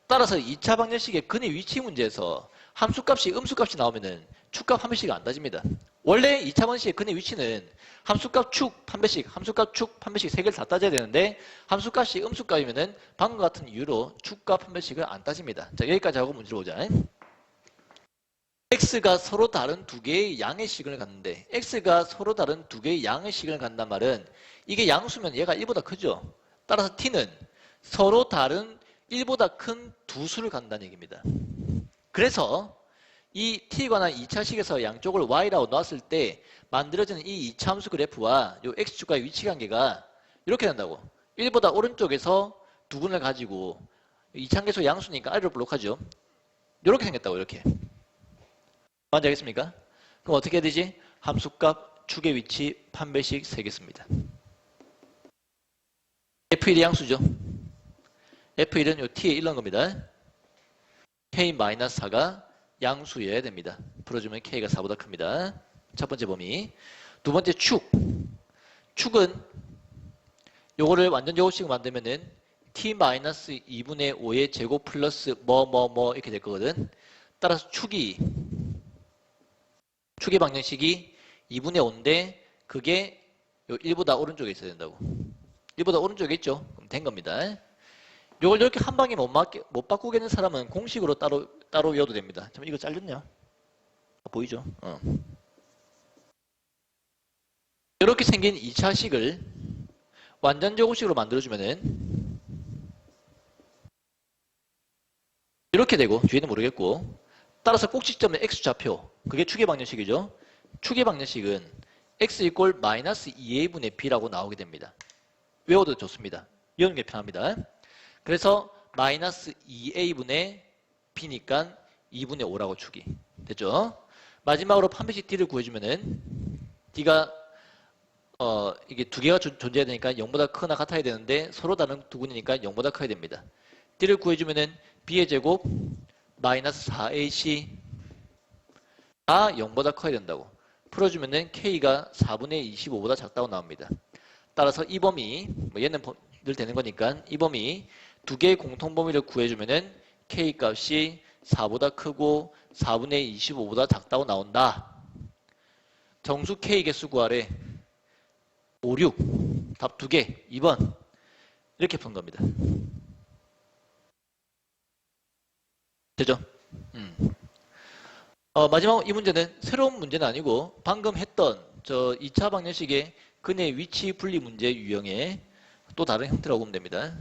따라서 2차 방정식의 근의 위치 문제에서 함수값이 음수값이 나오면은 축값 판별식이 안 따집니다. 원래 2차 방정식의 근의 위치는 함수값 축 판별식, 함수값 축 판별식 3개를 다 따져야 되는데 함수값이 음수값이면은 방금 같은 이유로 축값 판별식을 안 따집니다. 자, 여기까지 하고 문제로 보자. x가 서로 다른 두 개의 양의 시간을 갖는데 x가 서로 다른 두 개의 양의 시간을 갖는단 말은 이게 양수면 얘가 1보다 크죠. 따라서 t는 서로 다른 1보다 큰 두 수를 갖는다는 얘기입니다. 그래서 이 t에 관한 2차식에서 양쪽을 y라고 놨을 때 만들어지는 이 2차 함수 그래프와 이 x축과의 위치 관계가 이렇게 된다고. 1보다 오른쪽에서 두근을 가지고 2차함수 양수니까 아래로 볼록하죠. 이렇게 생겼다고 이렇게. 뭔지 알겠습니까? 그럼 어떻게 해야 되지? 함수값, 축의 위치, 판별식 3개 씁니다. F1이 양수죠. F1은 요 t에 1 넣은 겁니다. K-4가 양수여야 됩니다. 풀어주면 K가 4보다 큽니다. 첫 번째 범위. 두 번째 축. 축은 요거를 완전 제곱식으로 만들면은 T-2분의 5의 제곱 플러스 뭐 이렇게 될 거거든. 따라서 축의 방정식이 2분의 5인데 그게 요 1보다 오른쪽에 있어야 된다고. 1보다 오른쪽에 있죠? 그럼 된 겁니다. 요걸 이렇게 한 방에 못 바꾸겠는 사람은 공식으로 따로 외워도 됩니다. 참 이거 잘렸냐? 보이죠? 이렇게 생긴 2차식을 완전 제곱식으로 만들어주면은 이렇게 되고 뒤에는 모르겠고 따라서 꼭지점의 x좌표 그게 축의 방정식이죠. 축의 방정식은 x 이꼴 마이너스 2a분의 b라고 나오게 됩니다. 외워도 좋습니다. 외우는 게 편합니다. 그래서 마이너스 2a분의 b니까 2분의 5라고 축이 됐죠. 마지막으로 판별식 d를 구해주면은 d가 이게 두 개가 존재해야 되니까 0보다 크거나 같아야 되는데 서로 다른 두근이니까 0보다 커야 됩니다. d를 구해주면은 b의 제곱 마이너스 4ac 다 0보다 커야 된다고. 풀어주면은 k가 4분의 25보다 작다고 나옵니다. 따라서 이 범위, 얘는 늘 되는 거니까 이 범위 두 개의 공통범위를 구해주면은 k 값이 4보다 크고 4분의 25보다 작다고 나온다. 정수 k 개수 구하래. 5, 6. 답 2개. 2번. 이렇게 푼 겁니다. 되죠? 마지막 이 문제는 새로운 문제는 아니고 방금 했던 저 2차 방정식의 근의 위치 분리 문제 유형의 또 다른 형태라고 보면 됩니다.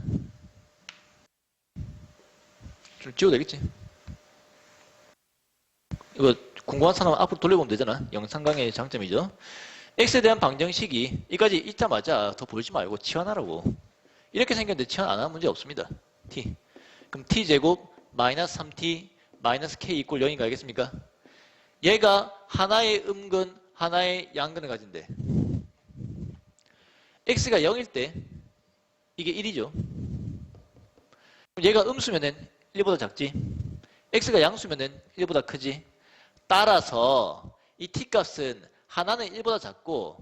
좀 지워도 되겠지? 이거 궁금한 사람은 앞으로 돌려보면 되잖아. 영상 강의의 장점이죠. x에 대한 방정식이 이까지 있자마자 더 보지 말고 치환하라고. 이렇게 생겼는데 치환 안 하면 문제 없습니다. t. 그럼 t제곱 마이너스 3t 마이너스 k 이꼴 0인가 알겠습니까? 얘가 하나의 음근, 하나의 양근을 가진대. x가 0일 때 이게 1이죠. 얘가 음수면은 1보다 작지. x가 양수면은 1보다 크지. 따라서 이 t값은 하나는 1보다 작고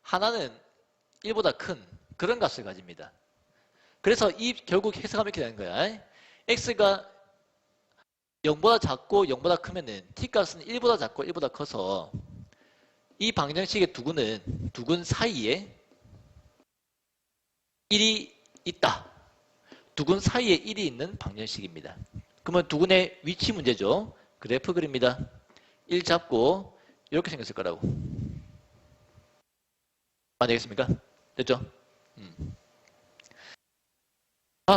하나는 1보다 큰 그런 값을 가집니다. 그래서 이 결국 해석하면 이렇게 되는 거야. x가 0보다 작고 0보다 크면은 t값은 1보다 작고 1보다 커서 이 방정식의 두근 사이에 1이 있다. 두근 사이에 1이 있는 방정식입니다. 그러면 두근의 위치 문제죠. 그래프 그립니다. 1 잡고 이렇게 생겼을 거라고. 되겠습니까? 됐죠?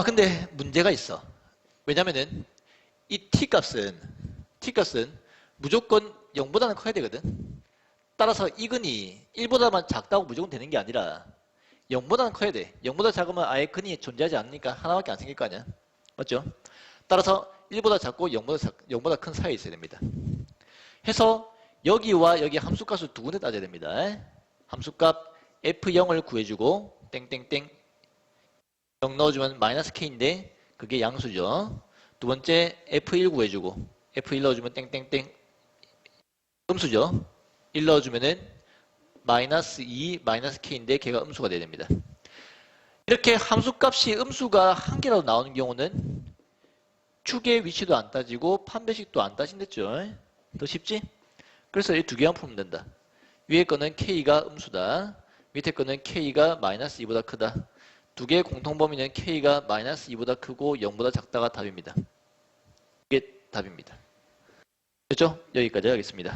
근데 문제가 있어. 왜냐면은 이 t값은 무조건 0보다는 커야 되거든. 따라서 이근이 1보다만 작다고 무조건 되는 게 아니라 0보다는 커야 돼. 0보다 작으면 아예 근이 존재하지 않으니까 하나밖에 안 생길 거 아니야. 맞죠? 따라서 1보다 작고 0보다 큰 사이에 있어야 됩니다. 해서 여기와 여기 함수값을 두 군데 따져야 됩니다. 함수값 f0을 구해주고 땡땡땡 0 넣어주면 마이너스 k인데 그게 양수죠. 두 번째 f1 구해주고 f1 넣어주면 땡땡땡 음수죠. 1 넣어주면은 마이너스 2 마이너스 k인데 걔가 음수가 돼야 됩니다. 이렇게 함수값이 음수가 한 개라도 나오는 경우는 축의 위치도 안 따지고 판별식도 안 따진댔죠. 더 쉽지? 그래서 이 두 개만 풀면 된다. 위에 거는 k가 음수다. 밑에 거는 k가 마이너스 2보다 크다. 두 개의 공통범위는 k가 마이너스 2보다 크고 0보다 작다가 답입니다. 이게 답입니다. 됐죠? 여기까지 하겠습니다.